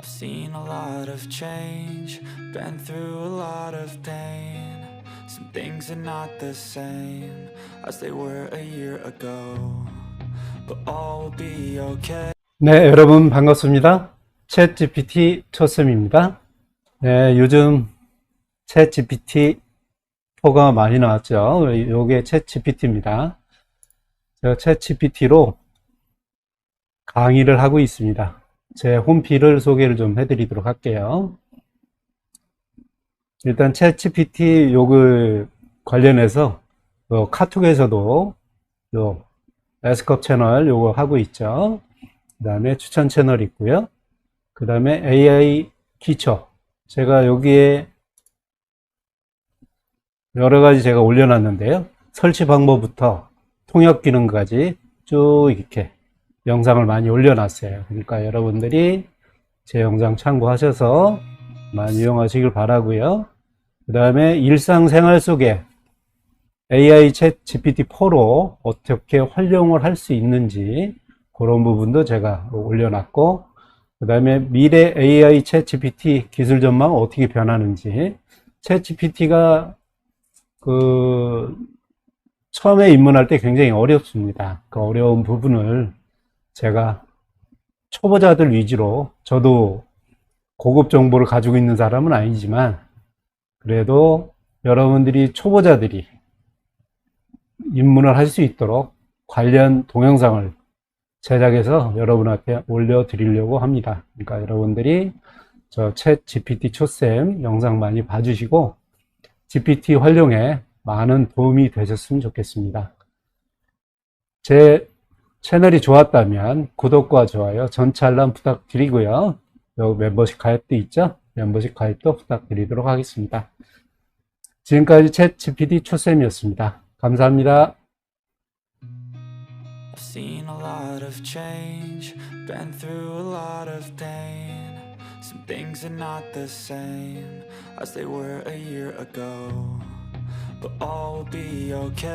I've seen a lot of change, been through a lot of pain. Some things are not the same as they were a year ago, but all will be okay. 네, 여러분 반갑습니다. 챗 GPT 초쌤입니다. 네, 요즘 챗 GPT4가 많이 나왔죠. 요게 챗 GPT입니다. 제가 챗 GPT로 강의를 하고 있습니다. 제 홈피를 소개를 좀 해드리도록 할게요. 일단 챗 GPT 요걸 관련해서 카톡에서도 요 S컵 채널 요거 하고 있죠. 그 다음에 추천 채널 있고요. 그 다음에 AI 기초. 제가 여기에 여러 가지 제가 올려놨는데요. 설치 방법부터 통역 기능까지 쭉 이렇게 영상을 많이 올려놨어요. 그러니까 여러분들이 제 영상 참고하셔서 많이 이용하시길 바라고요. 그 다음에 일상생활 속에 AI 챗 GPT4로 어떻게 활용을 할 수 있는지 그런 부분도 제가 올려놨고, 그 다음에 미래 AI 챗 GPT 기술 전망 어떻게 변하는지, 챗 GPT가 처음에 입문할 때 굉장히 어렵습니다. 그 어려운 부분을 제가 초보자들 위주로, 저도 고급 정보를 가지고 있는 사람은 아니지만 그래도 여러분들이 초보자들이 입문을 할 수 있도록 관련 동영상을 제작해서 여러분한테 올려드리려고 합니다. 그러니까 여러분들이 저 챗 GPT 초쌤 영상 많이 봐주시고 GPT 활용에 많은 도움이 되셨으면 좋겠습니다. 제 채널이 좋았다면 구독과 좋아요, 전체 알람 부탁드리고요. 여기 멤버십 가입도 있죠? 멤버십 가입도 부탁드리도록 하겠습니다. 지금까지 챗 GPT 초쌤이었습니다. 감사합니다. I've seen a lot of change, been through a lot of pain. Some things are not the same as they were a year ago, but all will be okay.